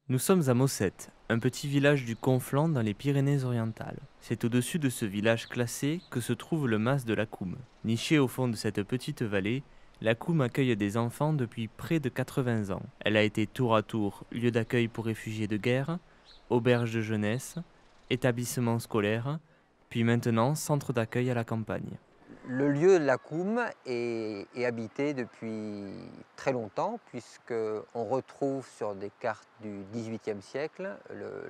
Nous sommes à Mossette, un petit village du Conflent dans les Pyrénées-Orientales. C'est au-dessus de ce village classé que se trouve le mas de la Coume. Nichée au fond de cette petite vallée, la Coume accueille des enfants depuis près de 80 ans. Elle a été tour à tour lieu d'accueil pour réfugiés de guerre, auberge de jeunesse, établissement scolaire, puis maintenant centre d'accueil à la campagne. Le lieu de la Coum est habité depuis très longtemps puisqu'on retrouve sur des cartes du XVIIIe siècle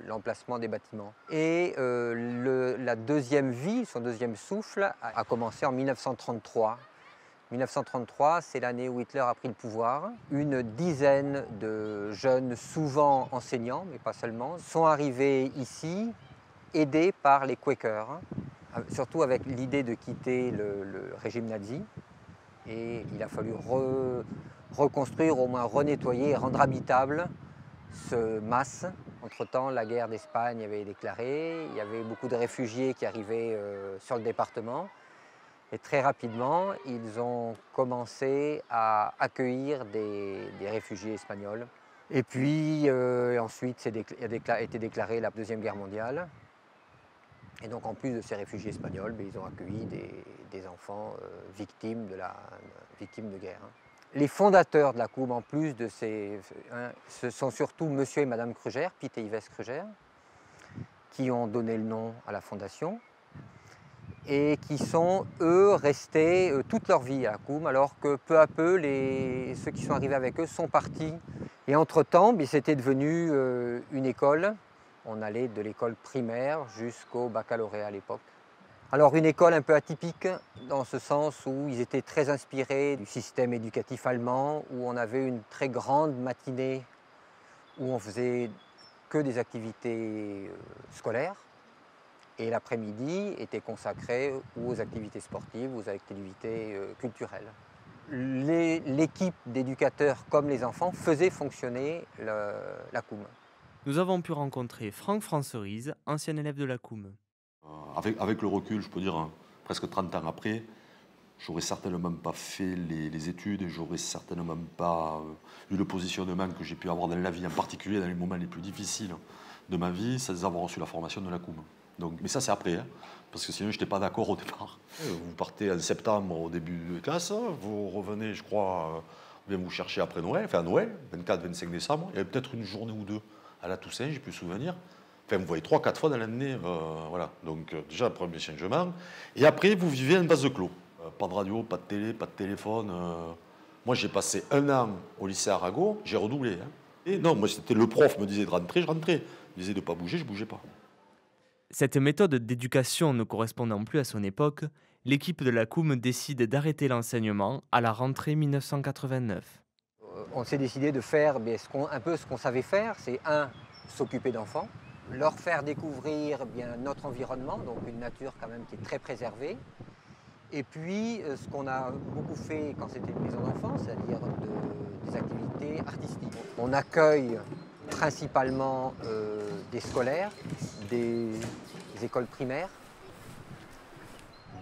l'emplacement des bâtiments. Et la deuxième vie, son deuxième souffle, a commencé en 1933. 1933, c'est l'année où Hitler a pris le pouvoir. Une dizaine de jeunes, souvent enseignants, mais pas seulement, sont arrivés ici, aidés par les Quakers, surtout avec l'idée de quitter le régime nazi. Et il a fallu reconstruire, au moins renettoyer et rendre habitable ce mas. Entre-temps, la guerre d'Espagne avait déclaré, il y avait beaucoup de réfugiés qui arrivaient sur le département. Et très rapidement, ils ont commencé à accueillir des réfugiés espagnols. Et puis ensuite, a été déclarée la Deuxième Guerre mondiale. Et donc en plus de ces réfugiés espagnols, ils ont accueilli des enfants victimes de guerre. Les fondateurs de la Coum, en plus de ce sont surtout monsieur et madame Kruger, Piet et Yves Kruger, qui ont donné le nom à la fondation et qui sont, eux, restés toute leur vie à la Coum, alors que peu à peu, ceux qui sont arrivés avec eux sont partis. Et entre-temps, c'était devenu une école. On allait de l'école primaire jusqu'au baccalauréat à l'époque. Alors une école un peu atypique, dans ce sens où ils étaient très inspirés du système éducatif allemand, où on avait une très grande matinée, où on faisait que des activités scolaires, et l'après-midi était consacré aux activités sportives, aux activités culturelles. L'équipe d'éducateurs comme les enfants faisait fonctionner la Coum. Nous avons pu rencontrer Franck Francerise, ancien élève de la Coume. Avec le recul, je peux dire, hein, presque 30 ans après, j'aurais certainement pas fait les études, j'aurais certainement pas eu le positionnement que j'ai pu avoir dans la vie, en particulier dans les moments les plus difficiles de ma vie, sans avoir reçu la formation de la COUM. Donc, mais ça, c'est après, hein, parce que sinon, je n'étais pas d'accord au départ. Vous partez en septembre au début de classe, vous revenez, je crois, on vient vous chercher après Noël, enfin Noël, 24-25 décembre, il y avait peut-être une journée ou deux à la Toussaint, j'ai pu souvenir. Enfin, vous voyez 3-4 fois dans l'année, voilà. Donc déjà, le premier changement. Et après, vous vivez en vase clos. Pas de radio, pas de télé, pas de téléphone. Moi, j'ai passé un an au lycée Arago, j'ai redoublé. Hein. Et non, moi, c'était le prof me disait de rentrer, je rentrais. Il me disait de ne pas bouger, je ne bougeais pas. Cette méthode d'éducation ne correspondant plus à son époque, l'équipe de la Coume décide d'arrêter l'enseignement à la rentrée 1989. On s'est décidé de faire un peu ce qu'on savait faire, c'est s'occuper d'enfants, leur faire découvrir notre environnement, donc une nature quand même qui est très préservée. Et puis ce qu'on a beaucoup fait quand c'était une maison d'enfants, c'est-à-dire des activités artistiques. On accueille principalement des scolaires, des écoles primaires,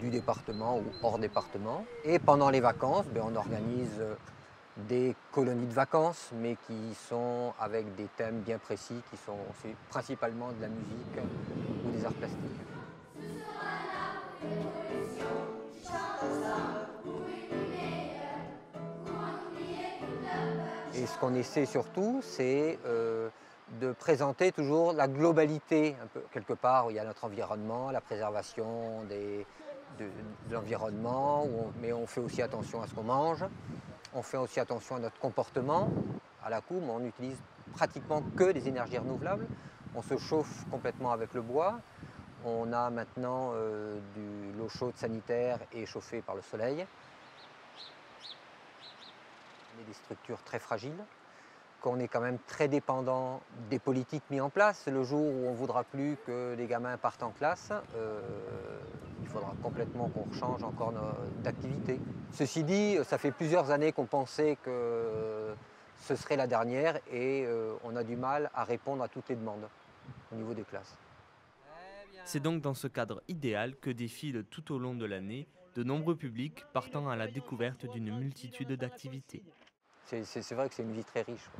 du département ou hors département. Et pendant les vacances, on organise des colonies de vacances, mais qui sont avec des thèmes bien précis, qui sont principalement de la musique ou des arts plastiques. Et ce qu'on essaie surtout, c'est de présenter toujours la globalité, un peu, quelque part, où il y a notre environnement, la préservation de l'environnement, mais on fait aussi attention à ce qu'on mange. On fait aussi attention à notre comportement. À la Coum, on n'utilise pratiquement que des énergies renouvelables. On se chauffe complètement avec le bois. On a maintenant de l'eau chaude sanitaire et chauffée par le soleil. On est des structures très fragiles, qu'on est quand même très dépendant des politiques mises en place. Le jour où on ne voudra plus que les gamins partent en classe, il faudra complètement qu'on change encore d'activité. Ceci dit, ça fait plusieurs années qu'on pensait que ce serait la dernière et on a du mal à répondre à toutes les demandes au niveau des classes. C'est donc dans ce cadre idéal que défilent tout au long de l'année de nombreux publics partant à la découverte d'une multitude d'activités. C'est vrai que c'est une vie très riche.